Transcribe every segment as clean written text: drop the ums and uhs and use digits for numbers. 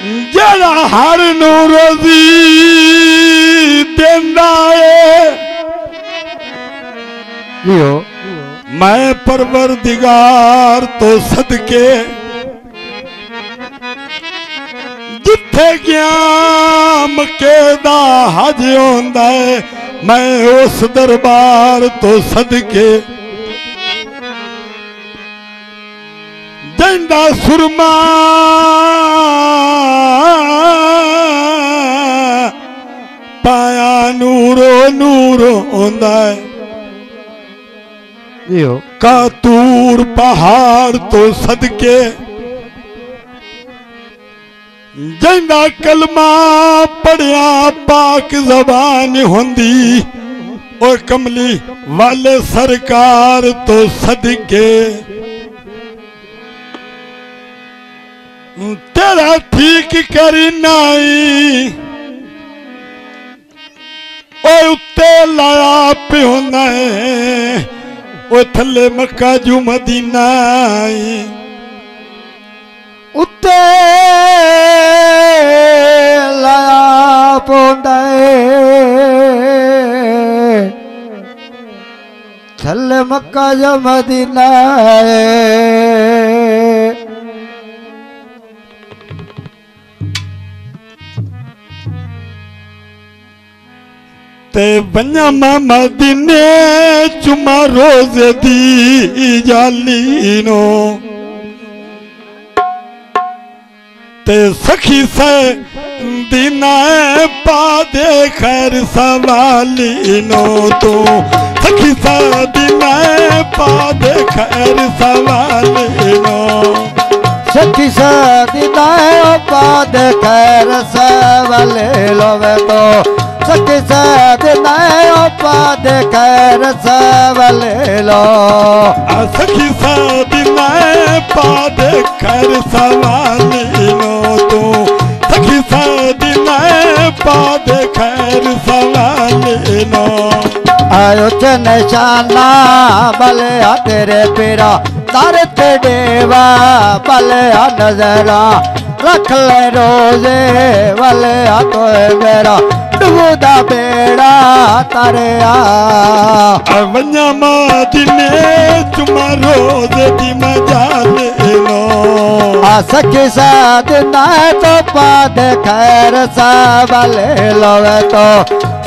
जड़ा हर नू रोजी देंदा है मैं परवरदिगार तो सदके जिथे गया मक्के दा हज होंदा है मैं उस दरबार तो सदके जिंदा सुरमा पाया नूरो नूरो होंदा है कातूर पहाड़ तो सदके जिंदा कलमा पढ़िया पाक जबान होंदी और कमली वाले सरकार तो सदके तेरा ठीक करी नाई और उत्ते लाया पे होना है ओ थले मक्का जू मदीना उत्ते लाया पोंदा थले मक्का जू मदीना ते बन्या मदीने चुमा रोज दी जाली नो ते सखी से दीना पा दे खैर सवाली नो तू सखी से दीना पा दे खैर सवाली नो सखी से दीना पा दे खैर सवाली लोवे तो सखी साथ नए पा दे खैर सवाले लो सखी साथ नए पा दे खैर सवाले लो तू सखी साथ नए पा दे खैर सवाले लो आयो च निशाना भले आ तेरे पेरा तारे ते देवा भले आ नजरा रख ले रोजे भले आ तो मेरा डूबदा बेड़ा तारे वन्या मदीने चुमा रोज दी मजा ले लो सखी साथ ना तो पा दे खैर सवाले लो तो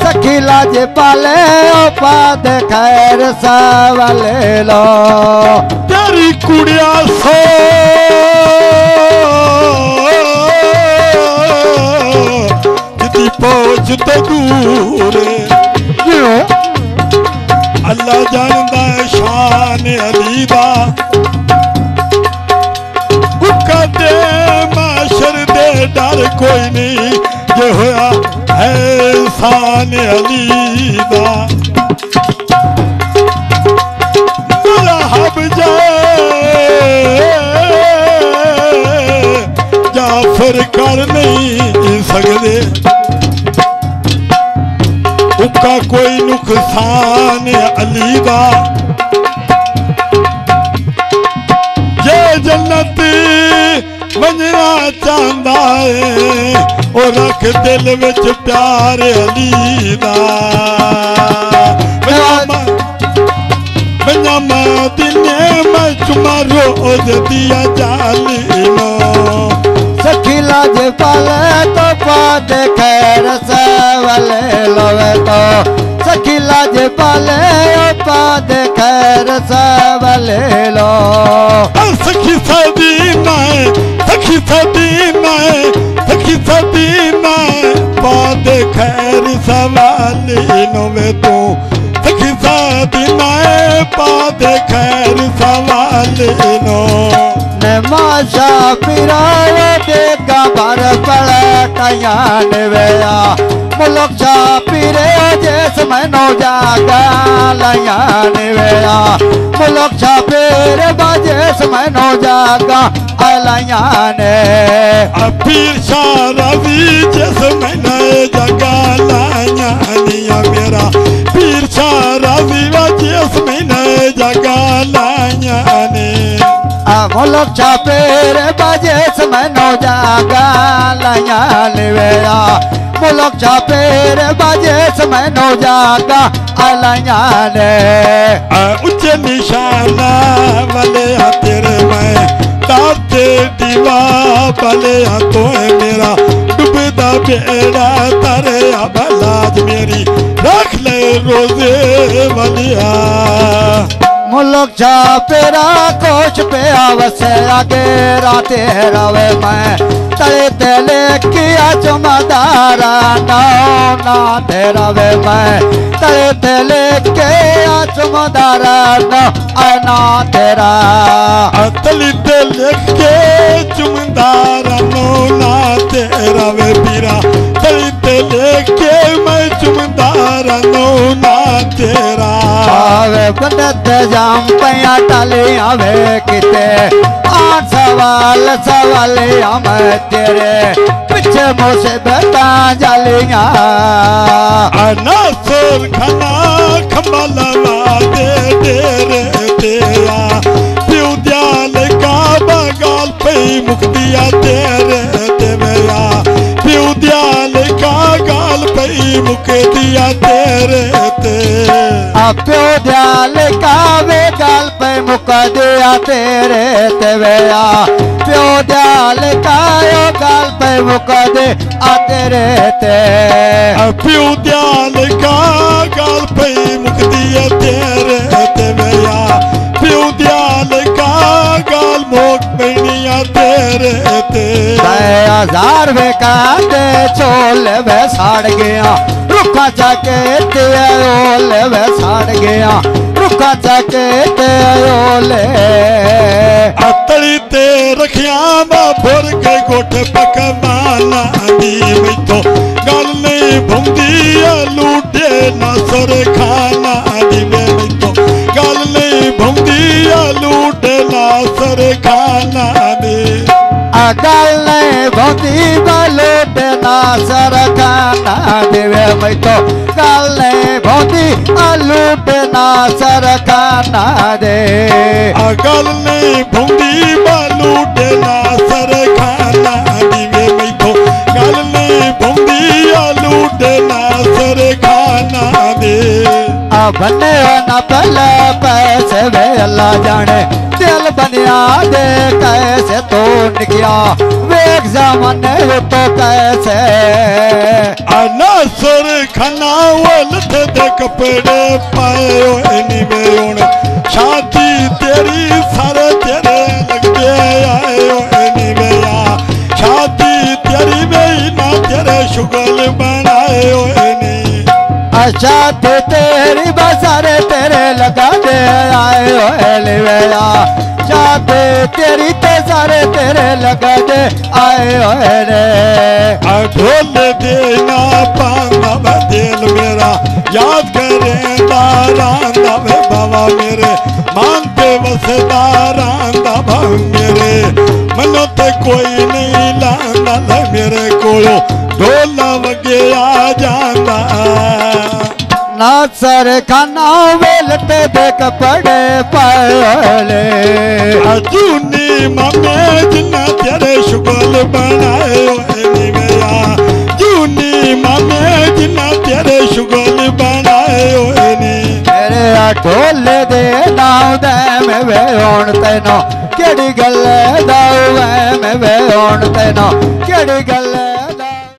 सखी लाज पाले पा दे खैर सवाले लो तेरी कुड़िया सो पहुंच तो दूर अल्लाह जानदा शान अली दा उका दे माशर दे डर कोई नहीं ये होया है शान अली दा मेरा हब जाए जाफर कर नहीं सकदे उका कोई नुकसान अली दा ये जन्नत वजना चाहता है और रख दिल विच प्यार अली दा वजना मदीने मैं चुमा रोज दिया जाली लो सखी लाज पाले तो पा दे खैर सवाले लोवे तो सखी लाज पाले पा दे खैर सवाले लो सखी सदीना सखी सदीना सखी सदीना पा दे खैर सवाले नोवे तू सखी सदीना पा दे खैर सवाले नो माशा पिराव देगा भर पड़ा कयान वेया मुल्क छा पिरे जैस मैनो जागा लयान वेया मुल्क छा पिरे बजेस मैनो जागा अलयान पीर शाह रवि जैस मैनो जागा लयानिया मेरा पीर शाह रवि जैस मैनो जागा लयाने मुल्क छापेर बाजे समनो जागा लाया लिवेया मुल्क छापेर बाजे समनो जागा लाया ने ऊंचे निशाना वाले तेरे मैं ताते दीवा वाले तो है मेरा डूबदा बेड़ा तारे अबलाज मेरी रख ले रोजे वालिया मुल्क छापेरा कोच पे आवसे आगे राते रवे मैं तले तेले किया चमदारा ना ना तेरा वे मैं तले तेले किया चमदारा ना तेरा तली तेले के चमदारा ना तेरा वे पीरा तली तेले के मैं चमदारा ना तेरा आवे बंदत जाम पैया टाले आवे किते आठ सवाल हम तेरे पीछे मोसे बता जालिया नासर खाना खम्बलवा दे डेरे तेरा प्यू दयाल का बगाल पे मुक्तिया तेरे देवया प्यू दयाल का गाल पे मुक्तिया तेरे ते प्यो दयाल का वे गाल पे मुक दिया तेरे तेवया प्यो दयाल का यो गाल पे मुक दे तेरे ते प्यो दयाल का गाल पे मुक दिया तेरे तेवया प्यो दयाल का गाल मुक बनिया तेरे ते 1000 वे का दे छोल वे साड़ गया रुखा जाके ते ओले वे साड़ गया रुखा जाके ते ओले अतली ते रखिया भुर के गोठ पकवाना दी मैथो गल नहीं भुंदी लूटे नासर खाना दी मैथो गल नहीं भुंदी लूटे नासर खाना दी गल नहीं भुंदी लूटे नासर खाना देवे मैं तो गल नहीं भुंदी लूटे नासर खाना दे गल नहीं भुंदी लूटे नासर खाना दिवे मैं तो गल नहीं भुंदी लूटे नासर खाना दे बने न पहले पैसे वे अल्लाह जाने दिल बनिया दे कैसे तो निकया वेग जमाने तो कैसे नासर खाना वलथ दे कपड़े पायो इनी में शादी तेरी सारे तेरे लगे आयो इनी में शादी तेरी में ना तेरे शुगल बनायो इनी शादी तेरी बसारे तेरे लगा दे आयो लिवेला शादी तेरी ते सारे तेरे लगा दे आयो रे ढोल देना पांगा दिल मेरा याद करे दारांदा वे बाबा मेरे मानते वसदारांदा भाव मेरे मनो ते कोई नहीं लांदा मेरे कोलो ढोला वगे आ जांदा नासर खाना वेलते दे कपड़े पाले अजूनी मामे जिन्ना तेरे शुगल बनाए नहीं गया जूनी मामे जिन्ना तेरे शुगल बनाए नहीं तेरे ढोल दे नाव दे में वे होण तेनो केड़ी गल दाऊ में वे होण तेनो केड़ी गल